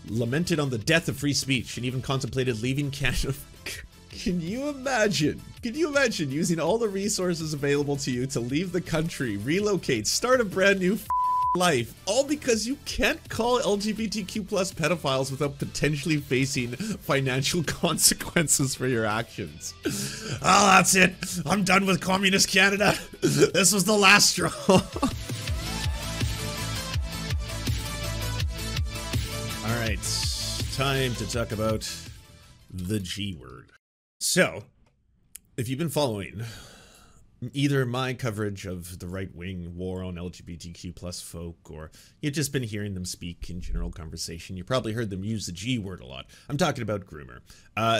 lamented on the death of free speech and even contemplated leaving Canada. Can you imagine? Can you imagine using all the resources available to you to leave the country, relocate, start a brand new life, all because you can't call LGBTQ plus pedophiles without potentially facing financial consequences for your actions? Oh, that's it. I'm done with communist Canada. This was the last straw. All right, time to talk about the G word. So, if you've been following either my coverage of the right-wing war on LGBTQ plus folk, or you've just been hearing them speak in general conversation, you probably heard them use the G word a lot. I'm talking about groomer.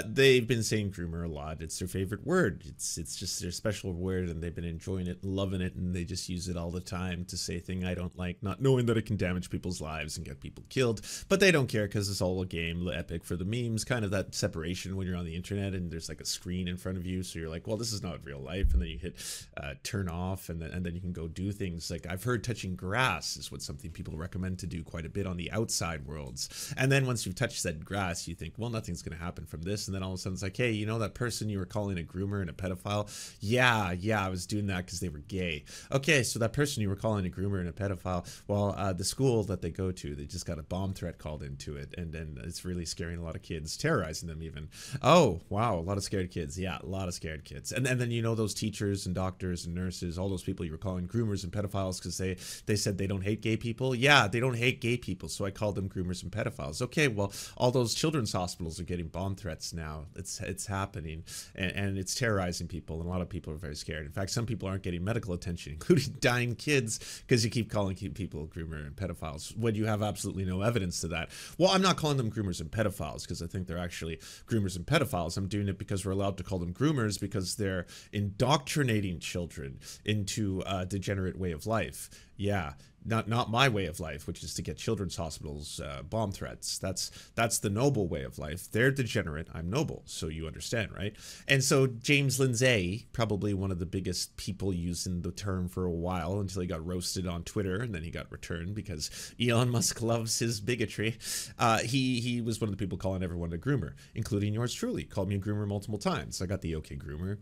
They've been saying groomer a lot. It's their favorite word. It's just their special word, and they've been enjoying it, loving it, and they just use it all the time to say a thing I don't like, not knowing that it can damage people's lives and get people killed. But they don't care because it's all a game, epic for the memes, kind of that separation when you're on the internet and there's like a screen in front of you, so you're like, well, this is not real life, and then you hit turn off, and then you can go do things. Like, I've heard touching grass is what something people recommend to do quite a bit on the outside worlds. And then once you've touched that grass, you think, well, nothing's going to happen from this. And then all of a sudden it's like, hey, you know that person you were calling a groomer and a pedophile? Yeah, I was doing that because they were gay. Okay, so that person you were calling a groomer and a pedophile, well, the school that they go to, they just got a bomb threat called into it, and it's really scaring a lot of kids, terrorizing them even. Oh, wow, a lot of scared kids. Yeah, a lot of scared kids. And then, you know, those teachers and doctors and nurses, all those people you were calling groomers and pedophiles because they said they don't hate gay people. Yeah, they don't hate gay people, so I called them groomers and pedophiles. Okay, well, all those children's hospitals are getting bomb threats now. It's happening, and it's terrorizing people, and a lot of people are very scared. In fact, some people aren't getting medical attention, including dying kids, because you keep calling people groomer and pedophiles when you have absolutely no evidence to that. Well, I'm not calling them groomers and pedophiles because I think they're actually groomers and pedophiles. I'm doing it because we're allowed to call them groomers because they're indoctrinating children into a degenerate way of life. Yeah, not my way of life, which is to get children's hospitals bomb threats. That's the noble way of life. They're degenerate, I'm noble, so you understand, right? And so James Lindsay, probably one of the biggest people using the term for a while until he got roasted on Twitter, and then he got returned because Elon Musk loves his bigotry. He was one of the people calling everyone a groomer, including yours truly. Called me a groomer multiple times. I got the okay groomer,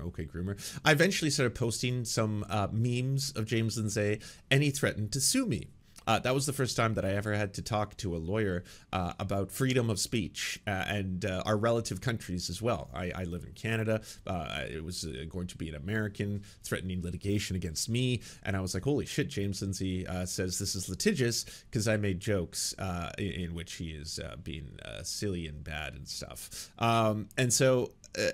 okay groomer. I eventually started posting some memes of James Lindsay, and he threatened to sue me. That was the first time that I ever had to talk to a lawyer about freedom of speech and our relative countries as well. I live in Canada. It was going to be an American threatening litigation against me. And I was like, holy shit, James Lindsay says this is litigious because I made jokes in which he is being silly and bad and stuff. And so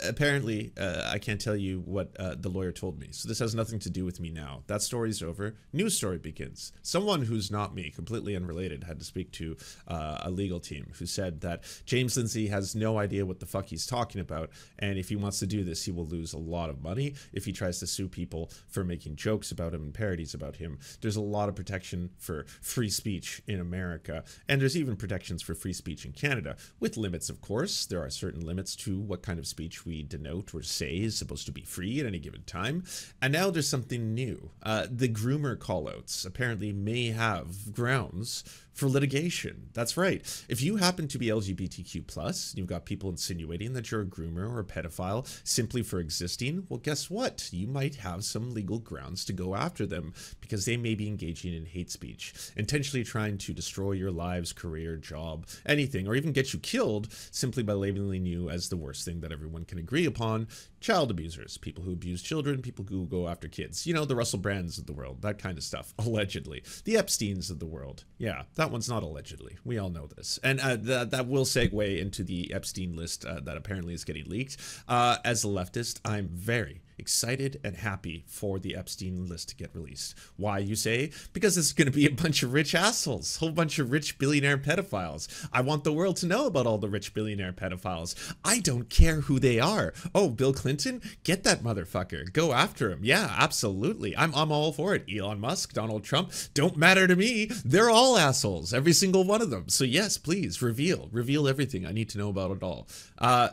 apparently, I can't tell you what the lawyer told me. So this has nothing to do with me now. That story's over. New story begins. Someone who's not me, completely unrelated, had to speak to a legal team who said that James Lindsay has no idea what the fuck he's talking about. And if he wants to do this, he will lose a lot of money if he tries to sue people for making jokes about him and parodies about him. There's a lot of protection for free speech in America. And there's even protections for free speech in Canada, with limits, of course. There are certain limits to what kind of speech we denote or say is supposed to be free at any given time. And now there's something new. The groomer callouts apparently may have grounds for litigation. That's right. If you happen to be LGBTQ+, you've got people insinuating that you're a groomer or a pedophile simply for existing, well, guess what? You might have some legal grounds to go after them because they may be engaging in hate speech, intentionally trying to destroy your lives, career, job, anything, or even get you killed simply by labeling you as the worst thing that everyone can agree upon. Child abusers, people who abuse children, people who go after kids. You know, the Russell Brands of the world, that kind of stuff, allegedly. The Epsteins of the world. Yeah, that one's not allegedly. We all know this. And that will segue into the Epstein list that apparently is getting leaked. As a leftist, I'm very excited and happy for the Epstein list to get released. Why, you say? Because it's going to be a bunch of rich assholes, a whole bunch of rich billionaire pedophiles. I want the world to know about all the rich billionaire pedophiles. I don't care who they are. Oh, Bill Clinton? Get that motherfucker. Go after him. Yeah, absolutely. I'm all for it. Elon Musk, Donald Trump, don't matter to me. They're all assholes, every single one of them. So yes, please, reveal everything. I need to know about it all.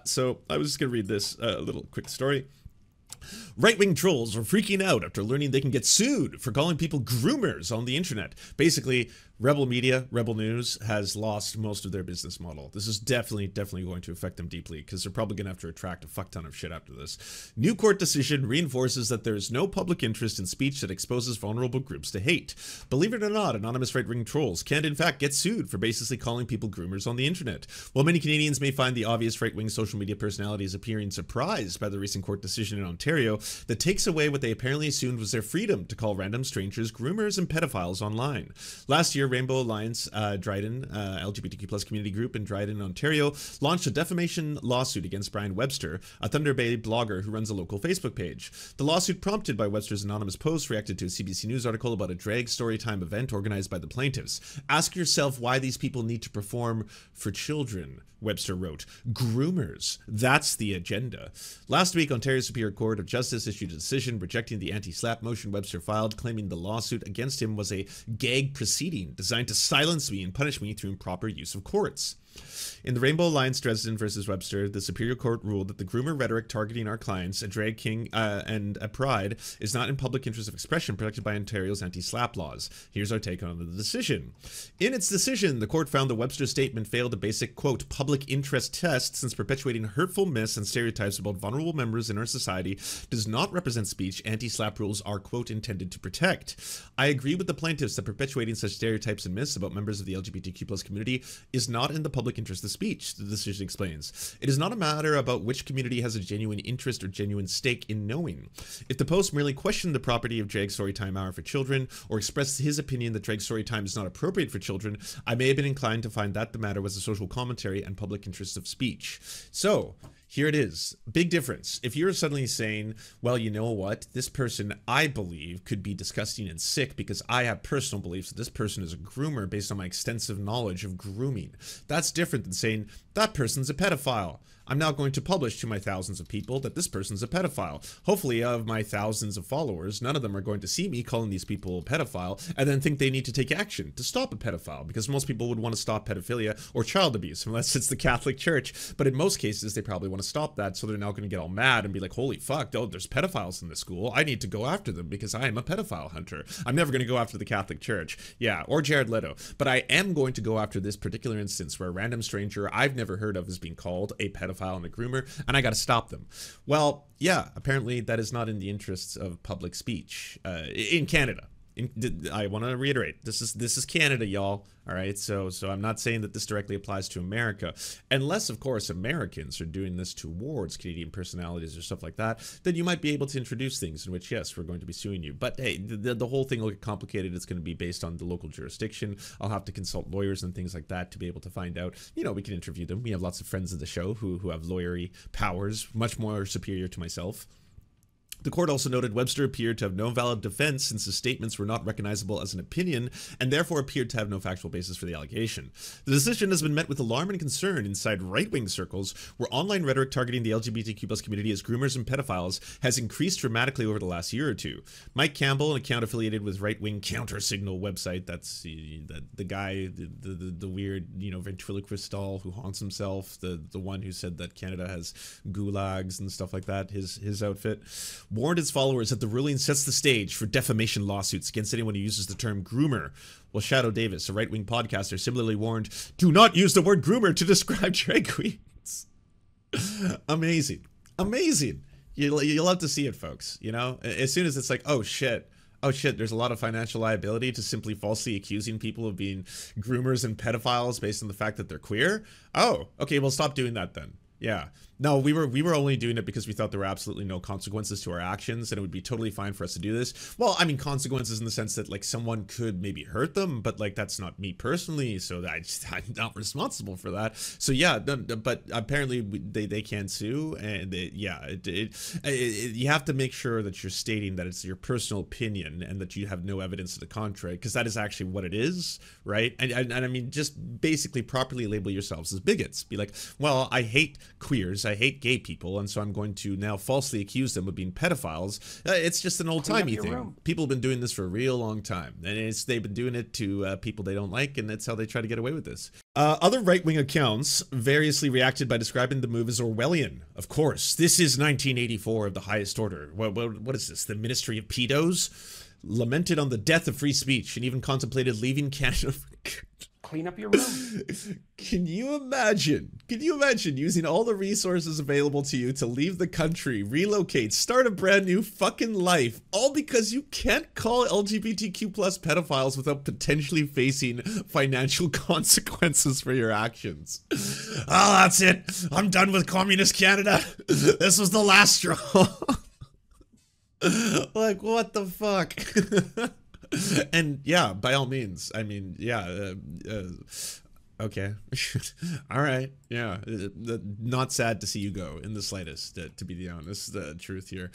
So I was just going to read this little quick story. Right-wing trolls are freaking out after learning they can get sued for calling people groomers on the internet. Basically, Rebel Media, Rebel News has lost most of their business model. This is definitely going to affect them deeply because they're probably going to have to retract a fuck ton of shit after this. New court decision reinforces that there is no public interest in speech that exposes vulnerable groups to hate. Believe it or not, anonymous right-wing trolls can in fact get sued for basically calling people groomers on the internet. While many Canadians may find the obvious right-wing social media personalities appearing surprised by the recent court decision in Ontario that takes away what they apparently assumed was their freedom to call random strangers groomers and pedophiles online. Last year, Rainbow Alliance Dryden, LGBTQ+ community group in Dryden, Ontario, launched a defamation lawsuit against Brian Webster, a Thunder Bay blogger who runs a local Facebook page. The lawsuit, prompted by Webster's anonymous post, reacted to a CBC News article about a drag storytime event organized by the plaintiffs. Ask yourself why these people need to perform for children, Webster wrote. Groomers. That's the agenda. Last week, Ontario Superior Court of Justice issued a decision rejecting the anti-slap motion Webster filed, claiming the lawsuit against him was a gag proceeding designed to silence me and punish me through improper use of courts. In the Rainbow Alliance Dresden versus Webster, the Superior Court ruled that the groomer rhetoric targeting our clients, a drag king and a pride, is not in public interest of expression protected by Ontario's anti-slap laws. Here's our take on the decision. In its decision, the court found that Webster's statement failed a basic, quote, public interest test since perpetuating hurtful myths and stereotypes about vulnerable members in our society does not represent speech anti-slap rules are, quote, intended to protect. I agree with the plaintiffs that perpetuating such stereotypes and myths about members of the LGBTQ+ community is not in the public interest of speech, the decision explains. It is not a matter about which community has a genuine interest or genuine stake in knowing. If the post merely questioned the property of drag storytime hour for children, or expressed his opinion that drag storytime is not appropriate for children, I may have been inclined to find that the matter was a social commentary and public interest of speech. So, here it is. Big difference. If you're suddenly saying, well, you know what? This person, I believe, could be disgusting and sick because I have personal beliefs that this person is a groomer based on my extensive knowledge of grooming. That's different than saying, that person's a pedophile. I'm now going to publish to my thousands of people that this person's a pedophile. Hopefully, of my thousands of followers, none of them are going to see me calling these people a pedophile and then think they need to take action to stop a pedophile, because most people would want to stop pedophilia or child abuse, unless it's the Catholic Church. But in most cases, they probably want to stop that, so they're now going to get all mad and be like, holy fuck, oh, there's pedophiles in this school. I need to go after them because I am a pedophile hunter. I'm never going to go after the Catholic Church. Yeah, or Jared Leto. But I am going to go after this particular instance where a random stranger I've never heard of is being called a pedophile and a groomer, and I got to stop them. Well, yeah, apparently that is not in the interests of public speech in Canada. I want to reiterate, this is Canada, y'all. All right, so I'm not saying that this directly applies to America, unless of course Americans are doing this towards Canadian personalities or stuff like that. Then you might be able to introduce things in which, yes, we're going to be suing you. But hey, the whole thing will get complicated. It's going to be based on the local jurisdiction. I'll have to consult lawyers and things like that to be able to find out. You know, we can interview them. We have lots of friends of the show who have lawyery powers, much more superior to myself. The court also noted Webster appeared to have no valid defense since his statements were not recognizable as an opinion and therefore appeared to have no factual basis for the allegation. The decision has been met with alarm and concern inside right-wing circles, where online rhetoric targeting the LGBTQ+ community as groomers and pedophiles has increased dramatically over the last year or two. Mike Campbell, an account affiliated with right-wing Counter Signal website, that's the guy, the weird, you know, ventriloquist doll who haunts himself, the one who said that Canada has gulags and stuff like that, his outfit, warned its followers that the ruling sets the stage for defamation lawsuits against anyone who uses the term groomer. Well, Shadow Davis, a right-wing podcaster, similarly warned, do not use the word groomer to describe drag queens. Amazing. Amazing. You'll have to see it, folks. You know, as soon as it's like, oh shit, there's a lot of financial liability to simply falsely accusing people of being groomers and pedophiles based on the fact that they're queer. Oh, okay, well, stop doing that then. Yeah. No, we were only doing it because we thought there were absolutely no consequences to our actions and it would be totally fine for us to do this. Well, I mean, consequences in the sense that like someone could maybe hurt them, but like that's not me personally, so I'm not responsible for that. So yeah, but apparently they can't sue, and you have to make sure that you're stating that it's your personal opinion and that you have no evidence to the contrary, because that is actually what it is, right? And I mean, just basically properly label yourselves as bigots. Be like, well, I hate queers, I hate gay people, and so I'm going to now falsely accuse them of being pedophiles. It's just an old-timey thing. People have been doing this for a real long time, and they've been doing it to people they don't like, and that's how they try to get away with this. Other right-wing accounts variously reacted by describing the move as Orwellian. Of course, this is 1984 of the highest order. What is this, the Ministry of Pedos? lamented on the death of free speech, and even contemplated leaving Canada for good. Clean up your room. Can you imagine using all the resources available to you to leave the country, relocate, start a brand new fucking life, all because you can't call LGBTQ plus pedophiles without potentially facing financial consequences for your actions? Oh, that's it. I'm done with communist Canada. This was the last straw. Like, what the fuck? And yeah, by all means, I mean, yeah, okay. All right. Yeah. Not sad to see you go in the slightest, to be the honest, the truth here.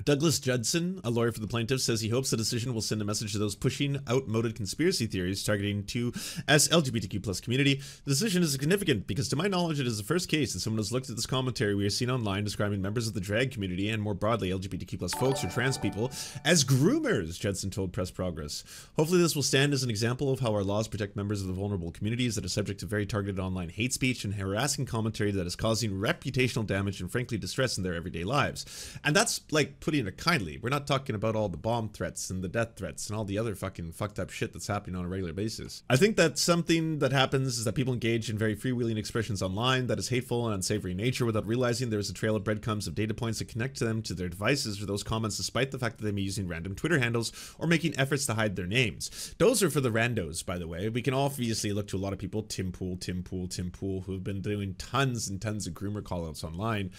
Douglas Judson, a lawyer for the plaintiffs, says he hopes the decision will send a message to those pushing outmoded conspiracy theories targeting to LGBTQ plus community. The decision is significant because, to my knowledge, it is the first case that someone has looked at this commentary we are seeing online describing members of the drag community and more broadly LGBTQ plus folks or trans people as groomers, Judson told Press Progress. Hopefully this will stand as an example of how our laws protect members of the vulnerable communities that are subject to very targeted online hate speech and harassing commentary that is causing reputational damage and frankly distress in their everyday lives. And that's like putting it kindly. We're not talking about all the bomb threats and the death threats and all the other fucking fucked up shit that's happening on a regular basis. I think that something that happens is that people engage in very freewheeling expressions online that is hateful and unsavory in nature without realizing there is a trail of breadcrumbs of data points that connect to them to their devices for those comments, despite the fact that they may be using random Twitter handles or making efforts to hide their names. Those are for the randos, by the way. We can obviously look to a lot of people, Tim Pool, who've been doing tons and tons of groomer callouts online.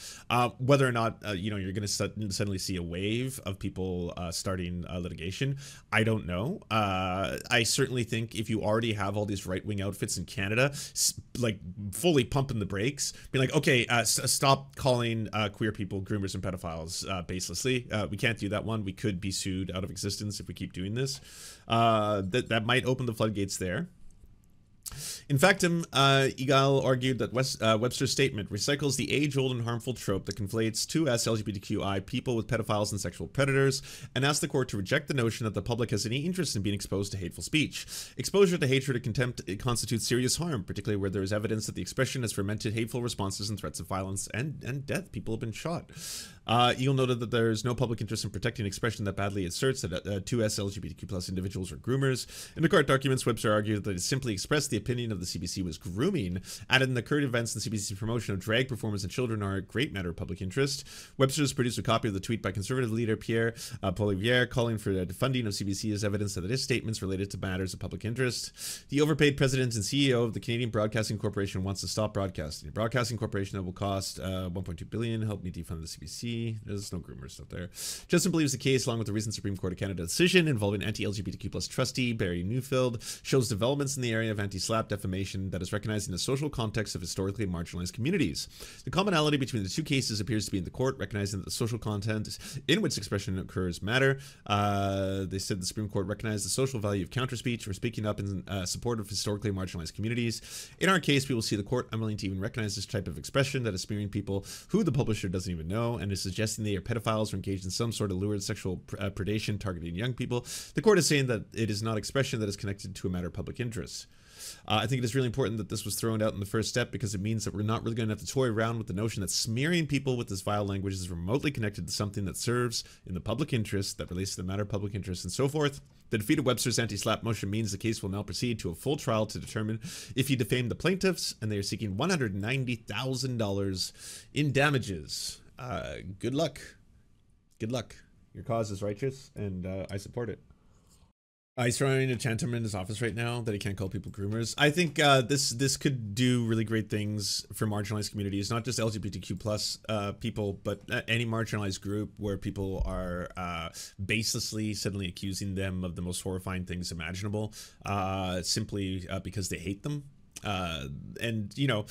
Whether or not, you know, you're going to suddenly see a wave of people starting litigation, I don't know. I certainly think if you already have all these right-wing outfits in Canada, like fully pumping the brakes, be like, okay, stop calling queer people groomers and pedophiles baselessly. We can't do that one. We could be sued out of existence if we keep doing this. That might open the floodgates there. In fact, Egal argued that Webster's statement recycles the age-old and harmful trope that conflates two LGBTQI people with pedophiles and sexual predators, and asked the court to reject the notion that the public has any interest in being exposed to hateful speech. Exposure to hatred and contempt constitutes serious harm, particularly where there is evidence that the expression has fermented hateful responses and threats of violence and death. People have been shot. Eagle noted that there is no public interest in protecting expression that badly asserts that two LGBTQ plus individuals are groomers. In the court documents, Webster argued that it simply expressed the opinion of the CBC was grooming, added in the current events and CBC's promotion of drag performers and children are a great matter of public interest. Webster has produced a copy of the tweet by conservative leader Pierre Poilievre calling for the funding of CBC as evidence that it is statements related to matters of public interest. The overpaid president and CEO of the Canadian Broadcasting Corporation wants to stop broadcasting. A broadcasting corporation that will cost $1.2 billion help me defund the CBC. There's no groomers out there. Judson believes the case, along with the recent Supreme Court of Canada decision involving anti-LGBTQ plus trustee Barry Newfield, shows developments in the area of anti-SLAPP defamation that is recognized in the social context of historically marginalized communities. The commonality between the two cases appears to be in the court recognizing that the social content in which expression occurs matter. They said the Supreme Court recognized the social value of counterspeech or speaking up in support of historically marginalized communities. In our case, we will see the court unwilling to even recognize this type of expression that is smearing people who the publisher doesn't even know and is suggesting they are pedophiles or engaged in some sort of lurid sexual predation targeting young people. The court is saying that it is not expression that is connected to a matter of public interest. I think it is really important that this was thrown out in the first step because it means that we're not really going to have to toy around with the notion that smearing people with this vile language is remotely connected to something that serves in the public interest, that relates to the matter of public interest, and so forth. The defeat of Webster's anti-SLAPP motion means the case will now proceed to a full trial to determine if he defamed the plaintiffs, and they are seeking $190,000 in damages. Good luck. Good luck. Your cause is righteous, and I support it. He's throwing a tantrum in his office right now that he can't call people groomers. I think this could do really great things for marginalized communities, not just LGBTQ plus people, but any marginalized group where people are baselessly suddenly accusing them of the most horrifying things imaginable, simply because they hate them. And, you know,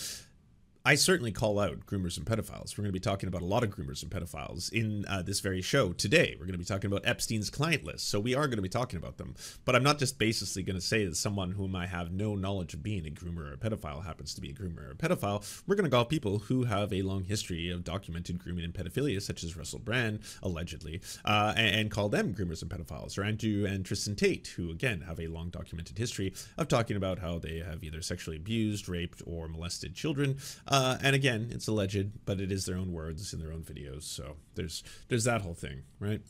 I certainly call out groomers and pedophiles. We're going to be talking about a lot of groomers and pedophiles in this very show today. We're going to be talking about Epstein's client list, so we are going to be talking about them. But I'm not just baselessly going to say that someone whom I have no knowledge of being a groomer or a pedophile happens to be a groomer or a pedophile. We're going to call people who have a long history of documented grooming and pedophilia, such as Russell Brand, allegedly, and call them groomers and pedophiles. Or Andrew and Tristan Tate, who, again, have a long documented history of talking about how they have either sexually abused, raped, or molested children. And again, it's alleged, but it is their own words in their own videos. So there's that whole thing, right?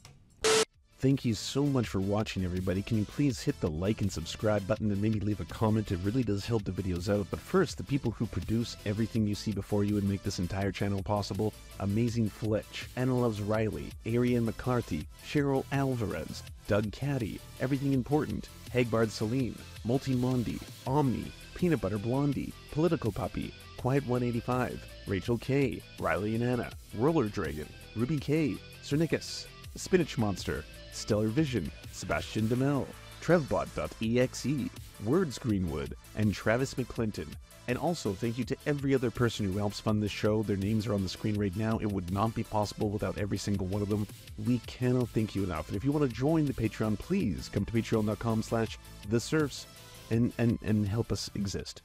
Thank you so much for watching, everybody. Can you please hit the like and subscribe button and maybe leave a comment? It really does help the videos out. But first, the people who produce everything you see before you and make this entire channel possible: Amazing Fletch, Anna Loves Riley, Ariane McCarthy, Cheryl Alvarez, Doug Caddy, Everything Important, Hagbard Celine, Multimondi, Omni, Peanut Butter Blondie, Political Puppy, Quiet 185, Rachel K, Riley and Anna, Roller Dragon, Ruby K, Cernicus, Spinach Monster, Stellar Vision, Sebastian DeMel, Trevbot.exe, Words Greenwood, and Travis McClinton. And also, thank you to every other person who helps fund this show. Their names are on the screen right now. It would not be possible without every single one of them. We cannot thank you enough. And if you want to join the Patreon, please come to patreon.com/theserfs and help us exist.